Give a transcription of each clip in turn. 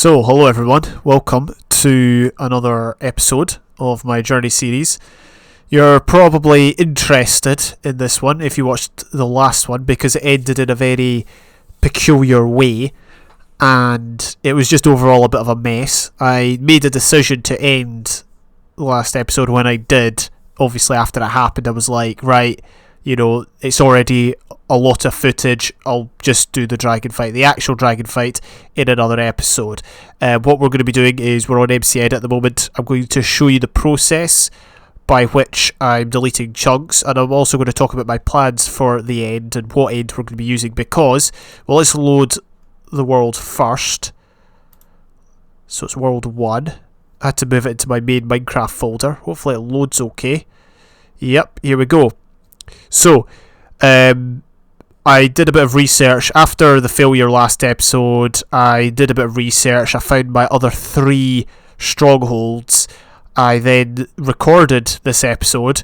So, hello everyone, welcome to another episode of my Journey series. You're probably interested in this one if you watched the last one because it ended in a very peculiar way and it was just overall a bit of a mess. I made a decision to end the last episode when I did. Obviously after it happened I was like, right, it's already a lot of footage, I'll just do the dragon fight, the actual dragon fight, in another episode. What we're going to be doing is, we're on MC Ed at the moment, I'm going to show you the process by which I'm deleting chunks, and I'm also going to talk about my plans for the end and what end we're going to be using, because, well, let's load the world first. So it's world 1. I had to move it into my main Minecraft folder. Hopefully it loads okay. Yep, here we go. So, I did a bit of research. After the failure last episode, I did a bit of research. I found my other 3 strongholds. I then recorded this episode,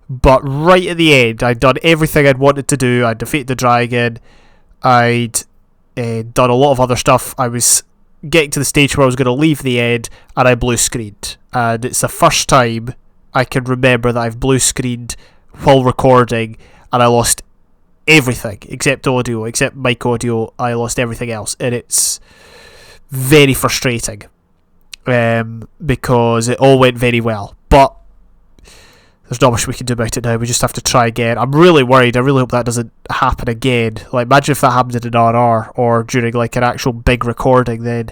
but right at the end, I'd done everything I'd wanted to do. I'd defeated the dragon. I'd done a lot of other stuff. I was getting to the stage where I was going to leave the end, and I blue screened. And it's the first time I can remember that I've blue screened while recording, and I lost everything except audio, except mic audio. I lost everything else, and it's very frustrating because it all went very well, but there's not much we can do about it now. We just have to try again. I'm really worried. I really hope that doesn't happen again. Like, imagine if that happened in an RR or during like an actual big recording, then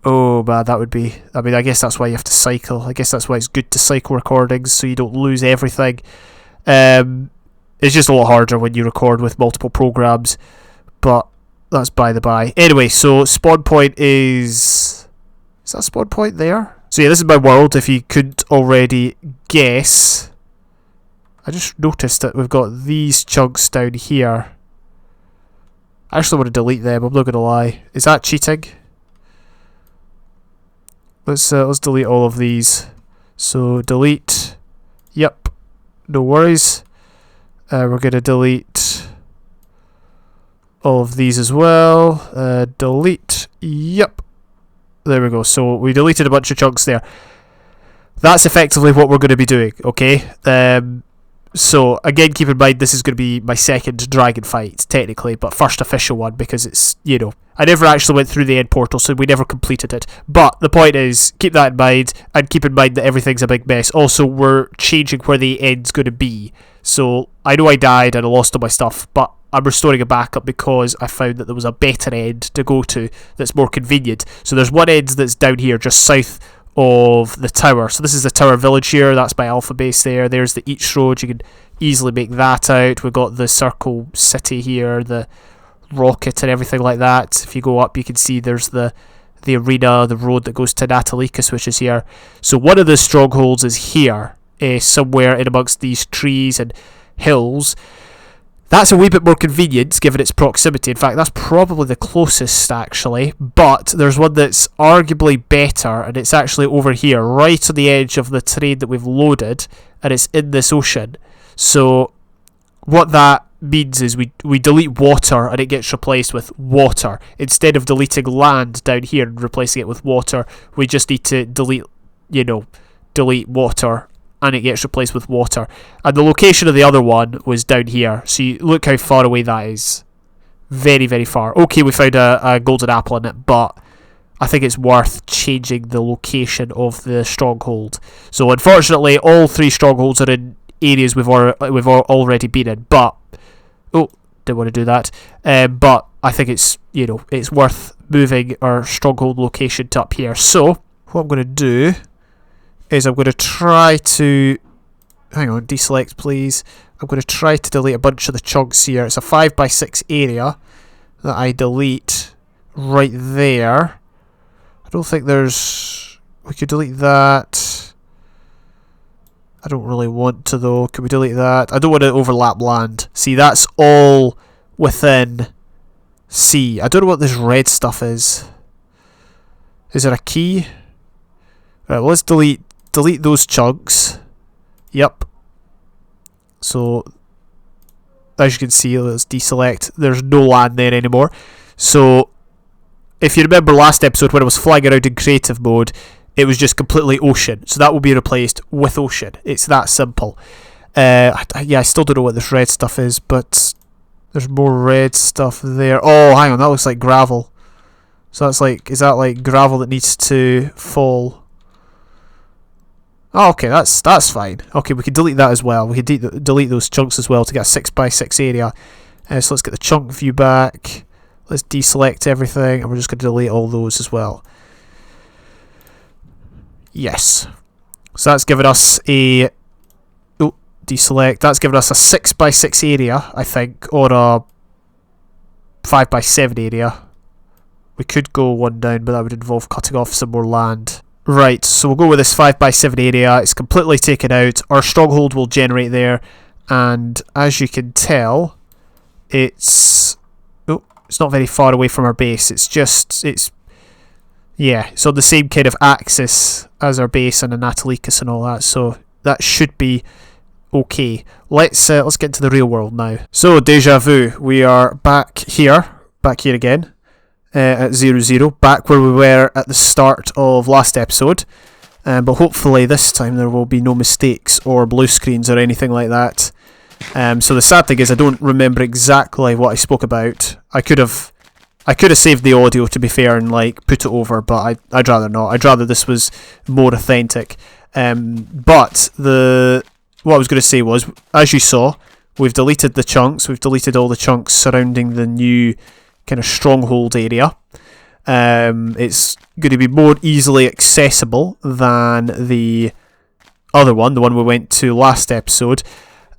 oh man, that would be, I guess that's why you have to cycle. I guess that's why it's good to cycle recordings, so you don't lose everything. It's just a lot harder when you record with multiple programs, but that's by the by. Anyway, so spawn point is that spawn point there? So yeah, this is my world, if you couldn't already guess. I just noticed that we've got these chunks down here. I actually want to delete them, I'm not going to lie. Is that cheating? Let's delete all of these. So delete. Yep, no worries. We're going to delete all of these as well. Delete. Yep. There we go. So we deleted a bunch of chunks there. That's effectively what we're going to be doing, okay? So, again, keep in mind this is going to be my second dragon fight, technically, but first official one, because it's, I never actually went through the end portal, so we never completed it. But the point is, keep that in mind, and keep in mind that everything's a big mess. Also, we're changing where the end's going to be. So, I know I died and I lost all my stuff, but I'm restoring a backup because I found that there was a better end to go to that's more convenient. So there's one end that's down here, just south of the tower. So this is the tower village here, that's my alpha base there. There's the Eats Road, you can easily make that out. We've got the circle city here, the rocket and everything like that. If you go up you can see there's the arena, the road that goes to Natalikas, which is here. So one of the strongholds is here, somewhere in amongst these trees and hills. That's a wee bit more convenient given its proximity. In fact, that's probably the closest actually, but there's one that's arguably better, and it's actually over here, right on the edge of the terrain that we've loaded, and it's in this ocean. So what that means is we delete water and it gets replaced with water. Instead of deleting land down here and replacing it with water, we just need to delete water and it gets replaced with water. And the location of the other one was down here, so you look how far away that is. Very, very far. Okay, we found a golden apple in it, but I think it's worth changing the location of the stronghold. So unfortunately, all 3 strongholds are in areas we've already been in, but didn't want to do that. But I think it's it's worth moving our stronghold location to up here. So what I'm going to do is I'm going to try to, hang on, deselect please. I'm going to try to delete a bunch of the chunks here. It's a 5x6 area that I delete right there. I don't think there's, we could delete that. I don't really want to though. Can we delete that? I don't want to overlap land. See, that's all within C. I don't know what this red stuff is. Is there a key? Right, well, let's delete those chunks. Yep. So as you can see, let's deselect. There's no land there anymore. So if you remember last episode when I was flying around in creative mode, it was just completely ocean. So that will be replaced with ocean. It's that simple. Yeah, I still don't know what this red stuff is, but there's more red stuff there. Oh, hang on, that looks like gravel. So that's like, is that like gravel that needs to fall? Oh, okay, that's fine. Okay, we can delete that as well. We can delete those chunks as well to get a 6x6 area. So let's get the chunk view back. Let's deselect everything, and we're just going to delete all those as well. Yes. So that's given us a... Oh, deselect. That's given us a 6x6 area, I think, or a 5x7 area. We could go one down, but that would involve cutting off some more land. Right, so we'll go with this 5x7 area. It's completely taken out. Our stronghold will generate there, and as you can tell, it's not very far away from our base. It's on the same kind of axis as our base and Anatolikis and all that, so that should be okay. Let's get into the real world now. So, deja vu. We are back here again. At 0, back where we were at the start of last episode, but hopefully this time there will be no mistakes or blue screens or anything like that. So the sad thing is I don't remember exactly what I spoke about. I could have saved the audio, to be fair, and like put it over, but I'd rather not. I'd rather this was more authentic. But what I was going to say was, as you saw, we've deleted the chunks. We've deleted all the chunks surrounding the new kind of stronghold area. It's going to be more easily accessible than the other one, the one we went to last episode.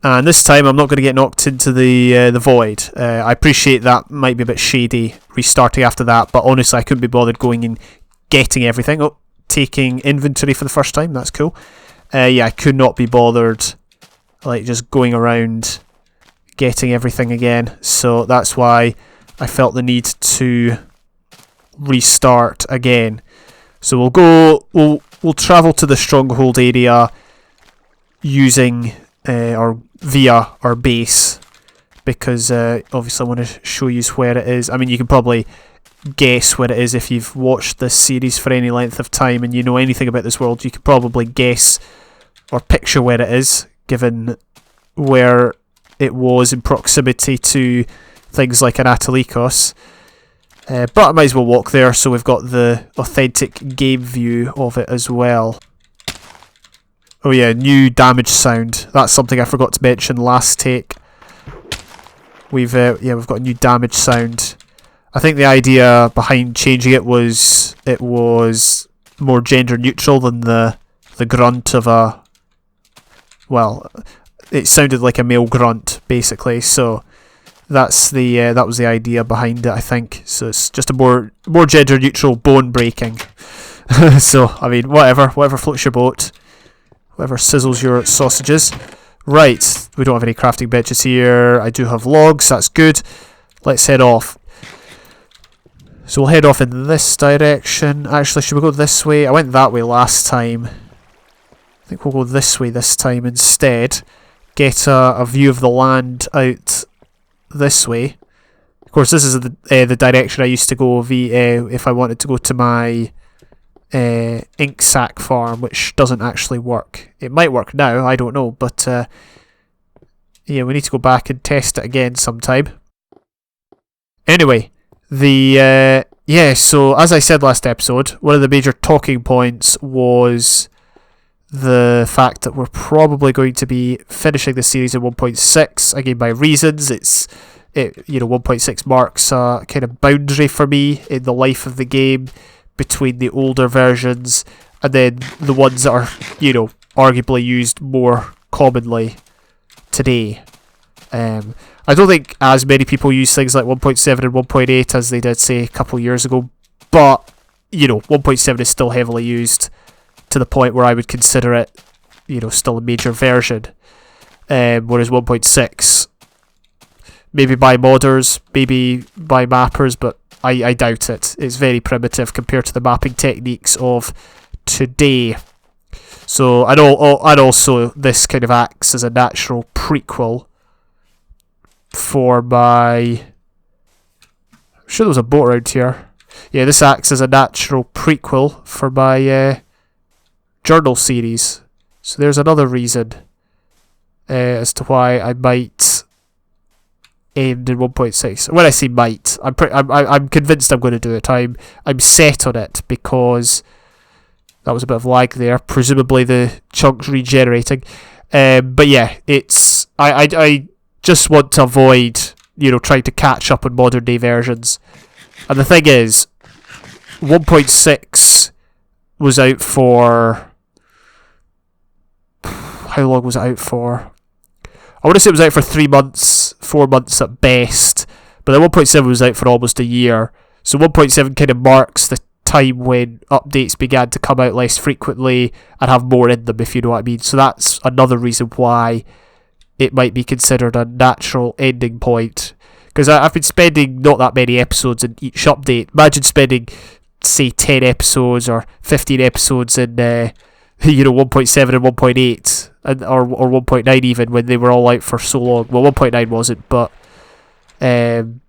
And this time I'm not going to get knocked into the void. I appreciate that might be a bit shady restarting after that, but honestly I couldn't be bothered going and getting everything. Oh, taking inventory for the first time, that's cool. Yeah, I could not be bothered like just going around getting everything again, so that's why I felt the need to restart again. So we'll travel to the stronghold area using or via our base, because obviously I want to show you where it is. I mean, you can probably guess where it is if you've watched this series for any length of time and you know anything about this world. You could probably guess or picture where it is, given where it was in proximity to things like Anatolikos. But I might as well walk there so we've got the authentic game view of it as well. Oh yeah, new damage sound. That's something I forgot to mention last take. We've got a new damage sound. I think the idea behind changing it was more gender neutral than the grunt of a... Well, it sounded like a male grunt basically, so that was the idea behind it, I think. So it's just a more gender neutral bone breaking. So I mean, whatever floats your boat, whatever sizzles your sausages. Right, we don't have any crafting benches here. I do have logs, that's good. Let's head off. So we'll head off in this direction. Actually, should we go this way? I went that way last time. I think we'll go this way this time instead. Get a view of the land out this way. Of course, this is the direction I used to go if I wanted to go to my ink sac farm, which doesn't actually work. It might work now, I don't know, but yeah, we need to go back and test it again sometime. Anyway, so as I said last episode, one of the major talking points was the fact that we're probably going to be finishing the series in 1.6, again by reasons. 1.6 marks a kind of boundary for me in the life of the game between the older versions and then the ones that are, arguably used more commonly today. I don't think as many people use things like 1.7 and 1.8 as they did, say, a couple years ago, but 1.7 is still heavily used to the point where I would consider it, still a major version. Whereas 1.6, maybe by modders, maybe by mappers, but I doubt it. It's very primitive compared to the mapping techniques of today. So, and also this kind of acts as a natural prequel for my... I'm sure there was a boat around here. yeah, this acts as a natural prequel for my journal series. So there's another reason as to why I might end in 1.6. When I say might, I'm convinced I'm going to do it. I'm set on it because that was a bit of lag there. Presumably the chunk's regenerating. But yeah, it's I just want to avoid, you know, trying to catch up on modern day versions. And the thing is, 1.6 was out for, how long was it out for? I want to say it was out for 3 months, 4 months at best, but then 1.7 was out for almost a year. So 1.7 kind of marks the time when updates began to come out less frequently and have more in them, if you know what I mean. So that's another reason why it might be considered a natural ending point. Because I've been spending not that many episodes in each update. Imagine spending, say, 10 episodes or 15 episodes in, 1.7 and 1.8, or 1.9 even, when they were all out for so long. Well, 1.9 wasn't, but, 1.7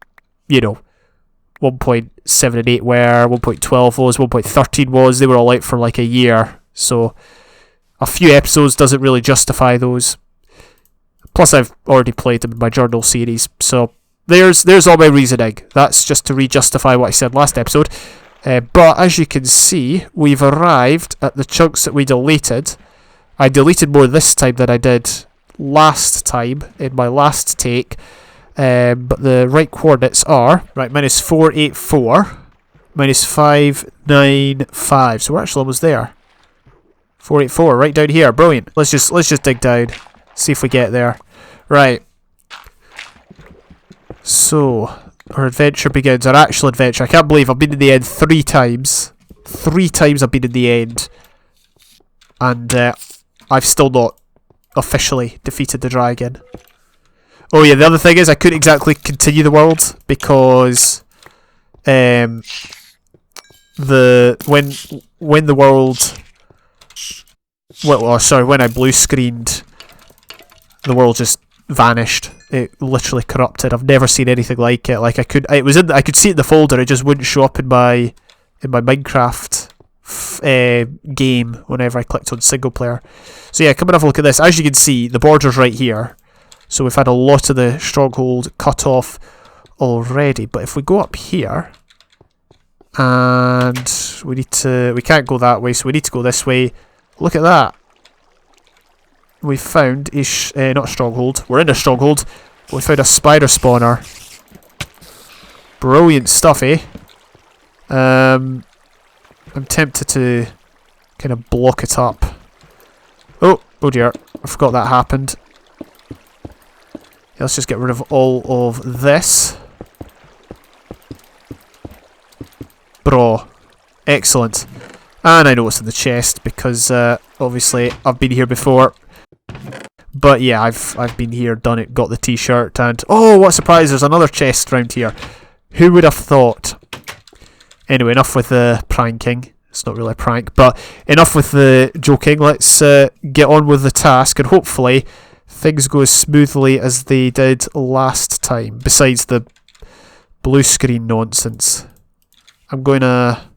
and 8 were, 1.12 was, 1.13 was, they were all out for like a year. So, a few episodes doesn't really justify those. Plus, I've already played them in my journal series, so there's all my reasoning. That's just to re-justify what I said last episode. But as you can see, we've arrived at the chunks that we deleted. I deleted more this time than I did last time in my last take. But the right coordinates are right minus 484, minus 595. So we're actually almost there. 484, right down here. Brilliant. Let's just dig down, see if we get there. Right. So our adventure begins. Our actual adventure. I can't believe I've been in the end 3 times. 3 times I've been in the end, and I've still not officially defeated the dragon. Oh yeah, the other thing is I couldn't exactly continue the world because when the world, when I blue screened, the world just vanished. It literally corrupted. I've never seen anything like it. Like I could see it in the folder. It just wouldn't show up in my Minecraft game whenever I clicked on single player. So yeah, come and have a look at this. As you can see, the border's right here. So we've had a lot of the stronghold cut off already. But if we go up here, and we can't go that way, so we need to go this way. Look at that. We found not a stronghold. We're in a stronghold. We found a spider spawner. Brilliant stuff, eh? I'm tempted to kind of block it up. Oh dear! I forgot that happened. Let's just get rid of all of this. Bro. Excellent. And I know what's in the chest because obviously I've been here before. But yeah, I've been here, done it, got the t-shirt, and oh, what a surprise, there's another chest around here. Who would have thought? Anyway, enough with the pranking. It's not really a prank, but enough with the joking. Let's get on with the task, and hopefully things go as smoothly as they did last time, besides the blue screen nonsense. I'm gonna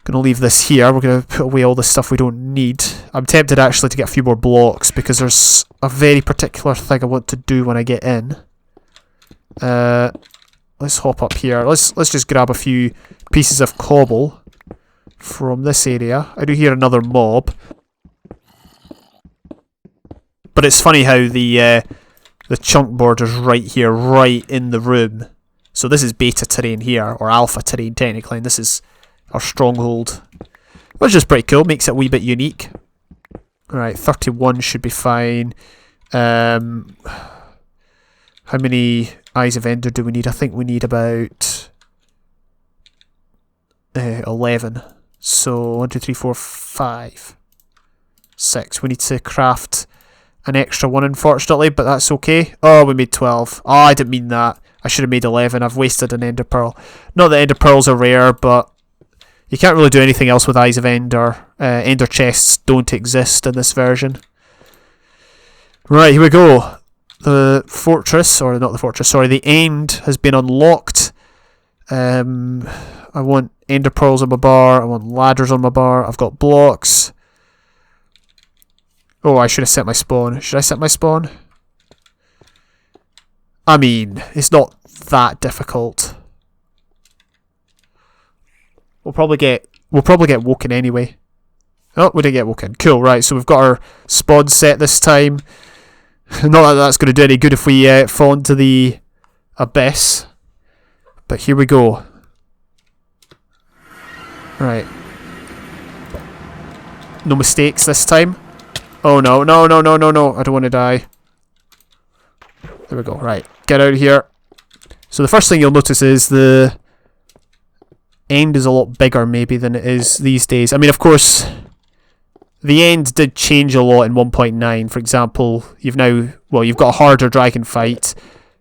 leave this here. We're gonna put away all the stuff we don't need. I'm tempted actually to get a few more blocks because there's a very particular thing I want to do when I get in. Let's hop up here. Let's just grab a few pieces of cobble from this area. I do hear another mob. But it's funny how the chunk border's right here, right in the room. So this is beta terrain here, or alpha terrain technically, and this is our stronghold. Which is pretty cool, makes it a wee bit unique. Alright, 31 should be fine. How many Eyes of Ender do we need? I think we need about 11. So 1, 2, 3, 4, 5, 6. We need to craft an extra one, unfortunately, but that's okay. Oh, we made 12. Oh, I didn't mean that. I should have made 11. I've wasted an Ender Pearl. Not that Ender Pearls are rare, but you can't really do anything else with Eyes of Ender. Ender chests don't exist in this version. Right, here we go. The fortress, or not the fortress, sorry, the end has been unlocked. I want ender pearls on my bar. I want ladders on my bar. I've got blocks. Oh, I should have set my spawn. Should I set my spawn? I mean, it's not that difficult. We'll probably get woken anyway. Oh, we didn't get woken. Cool, right, so we've got our spawn set this time. Not that that's going to do any good if we fall into the abyss. But here we go. Right. No mistakes this time. Oh no, no, no, no, no, no. I don't want to die. There we go. Right. Get out of here. So the first thing you'll notice is the end is a lot bigger maybe than it is these days. I mean, of course, the end did change a lot in 1.9. For example, you've got a harder dragon fight.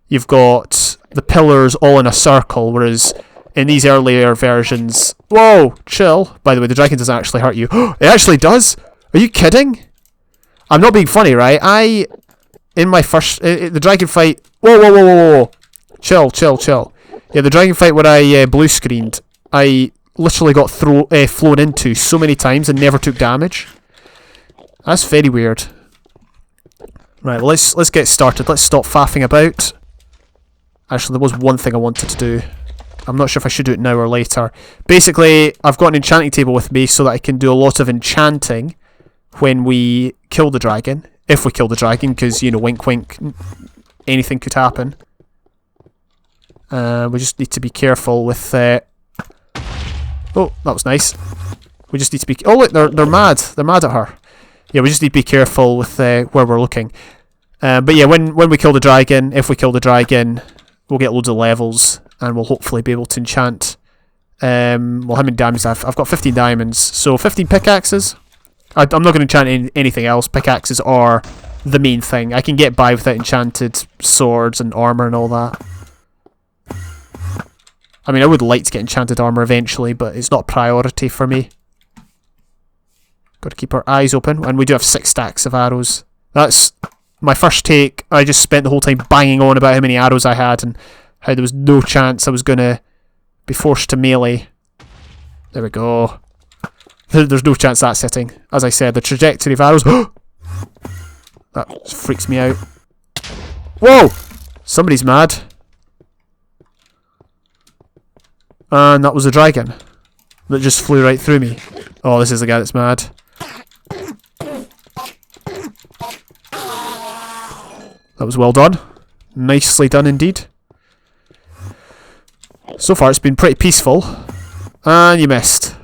You've got the pillars all in a circle, whereas in these earlier versions... Whoa! Chill. By the way, the dragon doesn't actually hurt you. It actually does? Are you kidding? I'm not being funny, right? In my first... the dragon fight... Whoa, whoa, whoa, whoa, whoa. Chill, chill, chill. Yeah, the dragon fight when I blue screened, I literally got flown into so many times and never took damage. That's very weird. Right, well, let's get started. Let's stop faffing about. Actually, there was one thing I wanted to do. I'm not sure if I should do it now or later. Basically, I've got an enchanting table with me so that I can do a lot of enchanting when we kill the dragon. If we kill the dragon, because, you know, wink wink, anything could happen. We just need to be careful with... Oh, that was nice. We just need to be... Oh, look, they're mad. They're mad at her. Yeah, we just need to be careful with where we're looking. But yeah, when we kill the dragon, if we kill the dragon, we'll get loads of levels, and we'll hopefully be able to enchant. Well, how many diamonds I've got 15 diamonds, so 15 pickaxes. I'm not going to enchant anything else. Pickaxes are the main thing. I can get by without enchanted swords and armor and all that. I mean, I would like to get enchanted armor eventually, but it's not a priority for me. Got to keep our eyes open, and we do have 6 stacks of arrows. That's my first take. I just spent the whole time banging on about how many arrows I had and how there was no chance I was going to be forced to melee. There we go. There's no chance that's hitting. As I said, the trajectory of arrows... That freaks me out. Whoa! Somebody's mad. And that was the dragon that just flew right through me. Oh, this is the guy that's mad. That was well done. Nicely done indeed. So far it's been pretty peaceful. And you missed.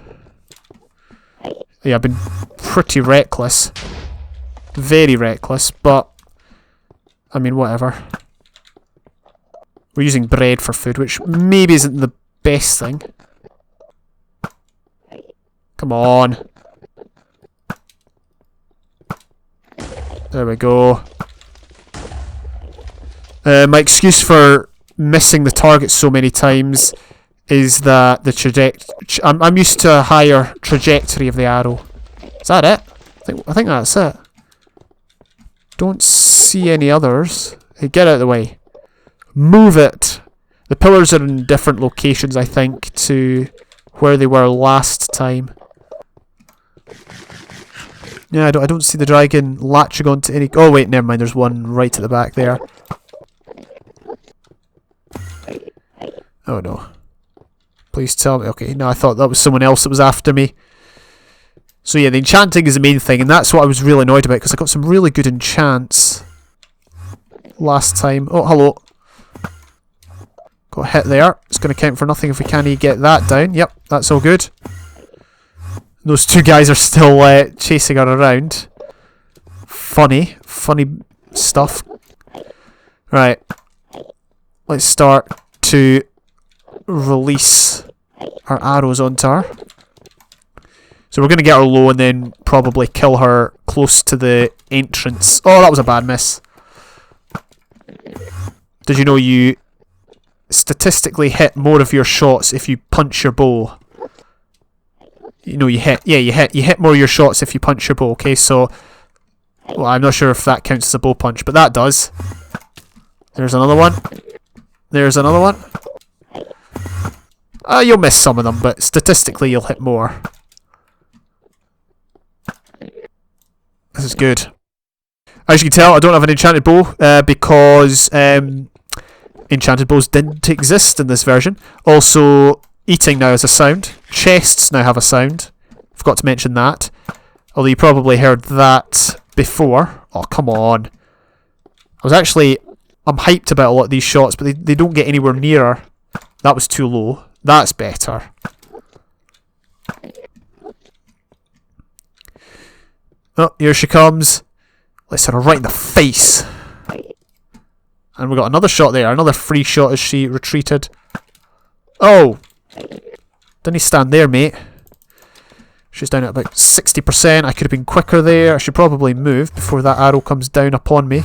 Yeah, I've been pretty reckless. Very reckless, but... I mean, whatever. We're using bread for food, which maybe isn't the best thing. Come on. There we go. My excuse for missing the target so many times is that the I'm used to a higher trajectory of the arrow. Is that it? I think that's it. Don't see any others. Hey, get out of the way. Move it. The pillars are in different locations, I think, to where they were last time. Yeah, I don't see the dragon latching onto any... Oh wait, never mind. There's one right at the back there. Oh no. Please tell me. Okay, no, I thought that was someone else that was after me. So yeah, the enchanting is the main thing, and that's what I was really annoyed about, because I got some really good enchants last time. Oh, hello. Got a hit there. It's going to count for nothing if we can't get that down. Yep, that's all good. Those two guys are still chasing her around. Funny stuff. Right. Let's start to release our arrows onto her. So we're going to get her low and then probably kill her close to the entrance. Oh, that was a bad miss. Did you know you statistically hit more of your shots if you punch your bow? You know, you hit more of your shots if you punch your bow. Okay, so well, I'm not sure if that counts as a bow punch, but that does. There's another one. There's another one. You'll miss some of them, but statistically you'll hit more. This is good. As you can tell, I don't have an enchanted bow because enchanted bows didn't exist in this version. Also, eating now has a sound. Chests now have a sound. Forgot to mention that. Although you probably heard that before. Oh, come on. I'm hyped about a lot of these shots, but they don't get anywhere nearer. That was too low. That's better. Oh, here she comes. Let's hit her right in the face. And we got another shot there. Another free shot as she retreated. Oh! Didn't he stand there, mate? She's down at about 60%. I could have been quicker there. I should probably move before that arrow comes down upon me.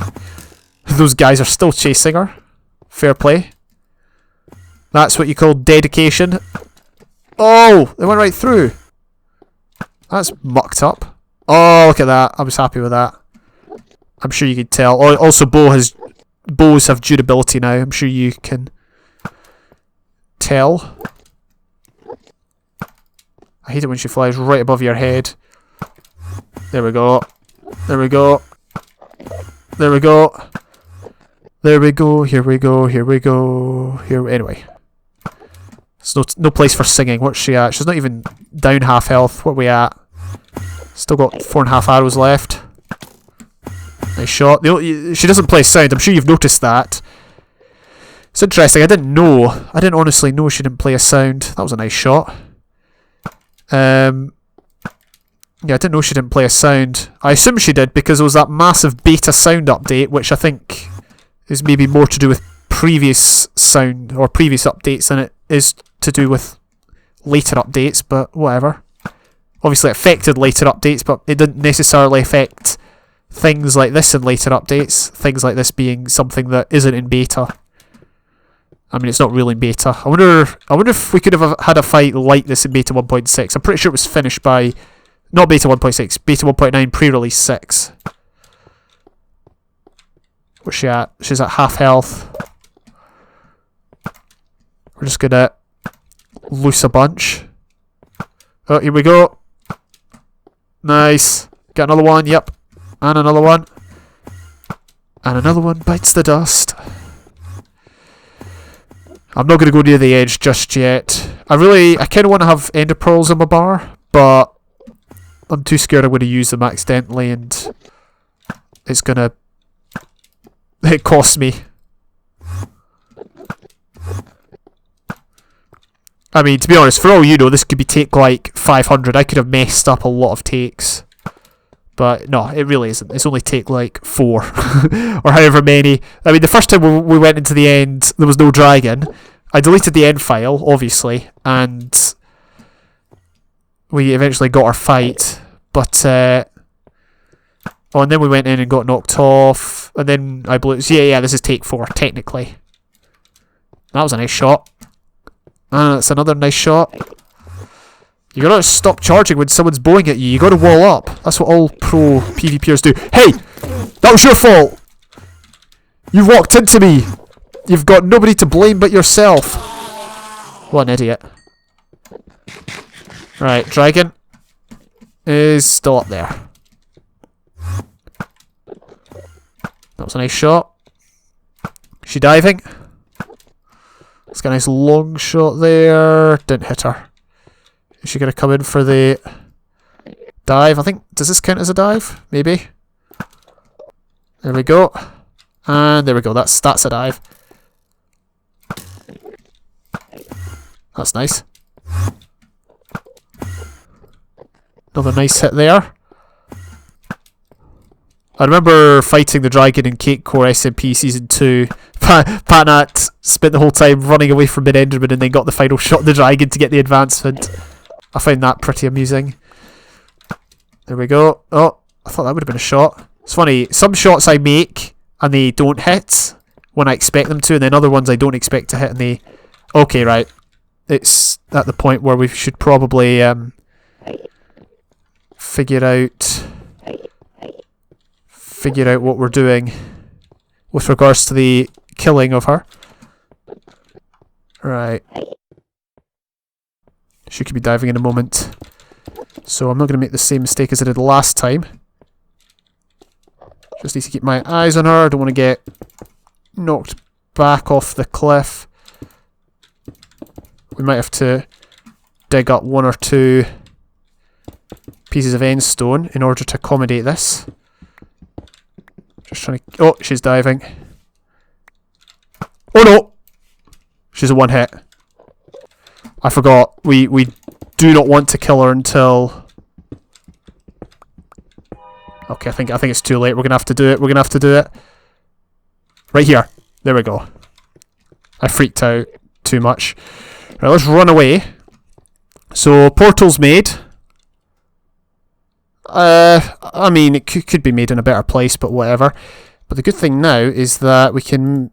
Those guys are still chasing her. Fair play. That's what you call dedication. Oh! They went right through. That's mucked up. Oh, look at that. I was happy with that. I'm sure you could tell. Also, bows have durability now. I'm sure you can tell. I hate it when she flies right above your head. There we go. There we go. There we go. There we go. Here we go. Here we go. Anyway. There's no place for singing. What's she at? She's not even down half health. What are we at? Still got 4.5 arrows left. Nice shot. She doesn't play sound. I'm sure you've noticed that. It's interesting. I didn't honestly know she didn't play a sound. That was a nice shot. Yeah, I didn't know she didn't play a sound. I assume she did because there was that massive beta sound update, which I think is maybe more to do with previous sound or previous updates than it is to do with later updates, but whatever. Obviously it affected later updates, but it didn't necessarily affect things like this in later updates. Things like this being something that isn't in beta. I mean, it's not really in beta. I wonder if we could have had a fight like this in beta 1.6. I'm pretty sure it was finished by... Not beta 1.6, beta 1.9 pre-release 6. Where's she at? She's at half health. We're just gonna loose a bunch. Oh, here we go. Nice. Got another one, yep. And another one. And another one bites the dust. I'm not going to go near the edge just yet. I kind of want to have ender pearls in my bar, but I'm too scared I'm going to use them accidentally and it's going to... It costs me. I mean, to be honest, for all you know, this could be take like 500. I could have messed up a lot of takes. But no, it really isn't. It's only take like 4 or however many. I mean, the first time we went into the end, there was no dragon. I deleted the end file, obviously, and we eventually got our fight. But and then we went in and got knocked off, and then I blew. So yeah, this is take 4 technically. That was a nice shot. That's another nice shot. You gotta stop charging when someone's bowing at you. You gotta wall up. That's what all pro PvPers do. Hey! That was your fault! You walked into me! You've got nobody to blame but yourself. What an idiot. Right, dragon is still up there. That was a nice shot. Is she diving? Let's get a nice long shot there. Didn't hit her. Is she going to come in for the dive? I think, does this count as a dive? Maybe. There we go. And there we go. That's a dive. That's nice. Another nice hit there. I remember fighting the dragon in Cake Core SMP Season 2. Patnat spent the whole time running away from mid-enderman and then got the final shot of the dragon to get the advancement. I found that pretty amusing. There we go. Oh, I thought that would have been a shot. It's funny, some shots I make and they don't hit when I expect them to, and then other ones I don't expect to hit and they... Okay, right. It's at the point where we should probably figure out what we're doing with regards to the killing of her. Right. She could be diving in a moment. So I'm not going to make the same mistake as I did last time. Just need to keep my eyes on her. I don't want to get knocked back off the cliff. We might have to dig up 1 or 2 pieces of end stone in order to accommodate this. Just trying to... Oh, she's diving. Oh no! She's a one hit. I forgot. We do not want to kill her until... Okay, I think it's too late. We're gonna have to do it. We're gonna have to do it. Right here. There we go. I freaked out too much. Right, let's run away. So, portal's made. I mean, it could be made in a better place, but whatever. But the good thing now is that we can...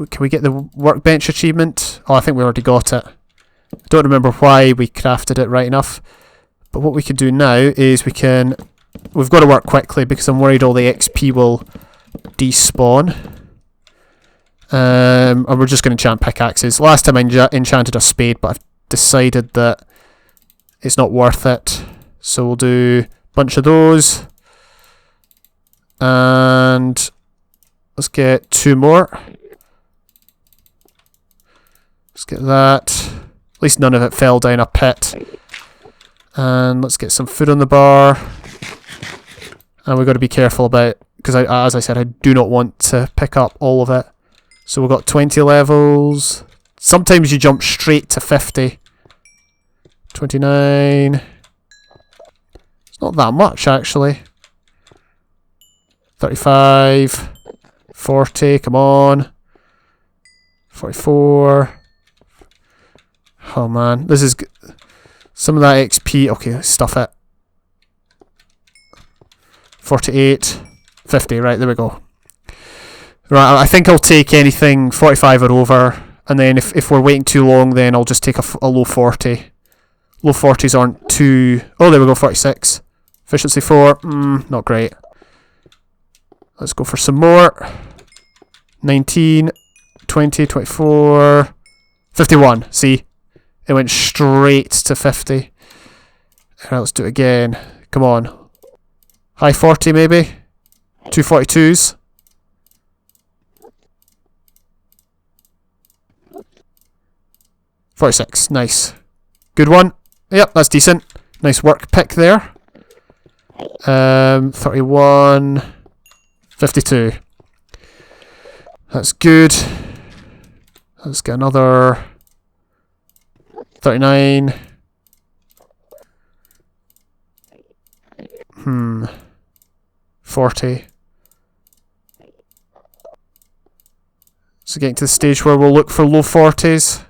Can we get the workbench achievement? Oh, I think we already got it. I don't remember why we crafted it right enough. But what we can do now is we can... We've got to work quickly because I'm worried all the XP will despawn. And we're just going to enchant pickaxes. Last time I enchanted a spade, but I've decided that it's not worth it. So we'll do a bunch of those. And let's get 2 more. Let's get that. At least none of it fell down a pit. And let's get some food on the bar. And we've got to be careful about... Because as I said, I do not want to pick up all of it. So we've got 20 levels. Sometimes you jump straight to 50. 29. It's not that much, actually. 35. 40, come on. 44. Oh man, this is... Some of that XP... Okay, let's stuff it. 48. 50, right, there we go. Right, I think I'll take anything 45 or over, and then if we're waiting too long, then I'll just take a low 40. Low 40s aren't too... Oh, there we go, 46. Efficiency 4, not great. Let's go for some more. 19, 20, 24, 51, see? It went straight to 50. Right, let's do it again. Come on. High 40 maybe? 242s. $46, nice. Good one. Yep, that's decent. Nice work pick there. 31, 52. That's good. Let's get another 39. 40. So getting to the stage where we'll look for low 40s.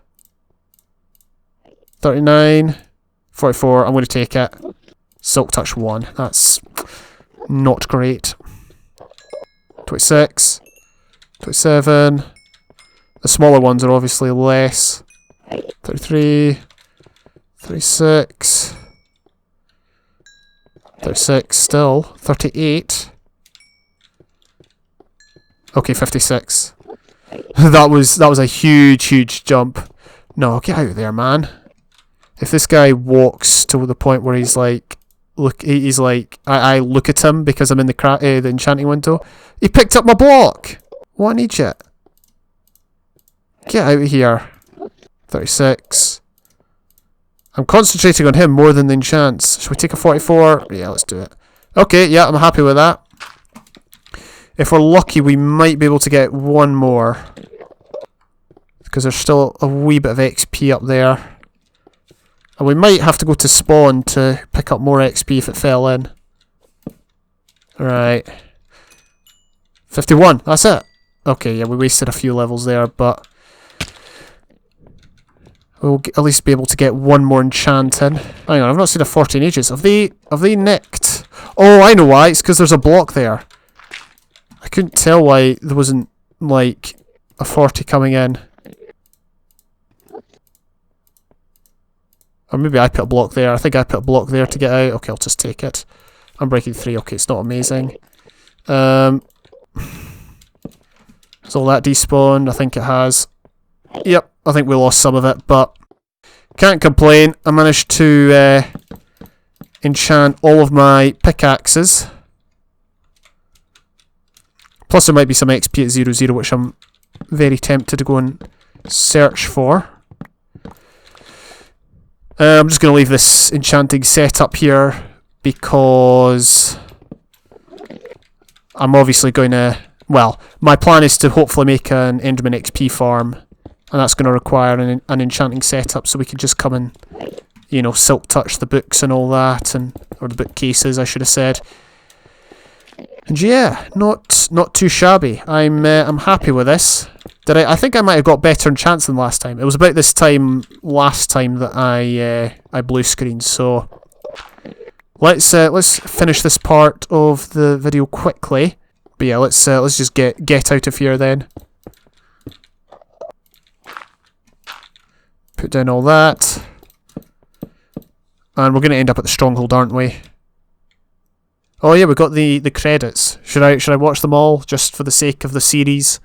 39. 44. I'm going to take it. Silk Touch 1. That's not great. 26. 27. The smaller ones are obviously less. 33. 36. 36 still. 38. Okay, 56. that was a huge jump. No, get out of there, man. If this guy walks to the point where he's like, look, he's like, I look at him because I'm in the enchanting window. He picked up my block. What an idiot. Get out of here. 36. I'm concentrating on him more than the enchants. Should we take a 44? Yeah, let's do it. Okay, yeah, I'm happy with that. If we're lucky, we might be able to get one more. Because there's still a wee bit of XP up there. And we might have to go to spawn to pick up more XP if it fell in. Right. 51, that's it. Okay, yeah, we wasted a few levels there, but... We'll at least be able to get one more enchanting. Hang on, I've not seen a 40 in ages. Have they nicked? Oh, I know why. It's because there's a block there. I couldn't tell why there wasn't, like, a 40 coming in. Or maybe I put a block there. I think I put a block there to get out. Okay, I'll just take it. I'm breaking 3. Okay, it's not amazing. Has all that despawned? I think it has. Yep, I think we lost some of it, but Can't complain. I managed to enchant all of my pickaxes. Plus there might be some XP at 0, which I'm very tempted to go and search for. I'm just going to leave this enchanting setup here because I'm obviously going to... Well, my plan is to hopefully make an Enderman XP farm, and that's going to require an enchanting setup, so we can just come and, you know, silk touch the books and all that, or the bookcases, I should have said. And yeah, not too shabby. I'm happy with this. I think I might have got better enchants than last time. It was about this time last time that I blue screened. So let's finish this part of the video quickly. But yeah, let's just get out of here then. Put down all that, and we're going to end up at the stronghold, aren't we? Oh yeah, we got the credits. Should I watch them all just for the sake of the series?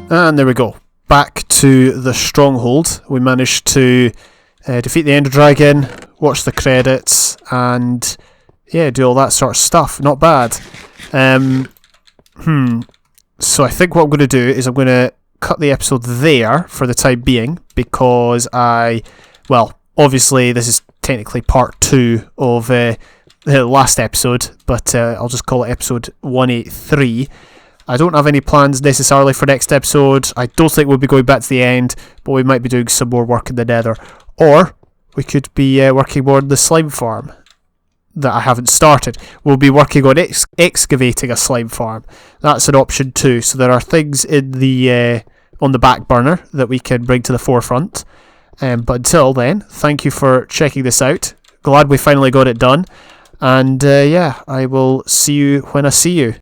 And there we go. Back to the stronghold. We managed to defeat the Ender Dragon, watch the credits, and yeah, do all that sort of stuff. Not bad. So I think what I'm going to do is I'm going to cut the episode there for the time being, because well, obviously this is technically part 2 of the last episode, but I'll just call it episode 183. I don't have any plans necessarily for next episode. I don't think we'll be going back to the end, but we might be doing some more work in the nether. Or we could be working more on the slime farm that I haven't started. We'll be working on excavating a slime farm. That's an option too. So there are things in the on the back burner that we can bring to the forefront. But until then, thank you for checking this out. Glad we finally got it done. And yeah, I will see you when I see you.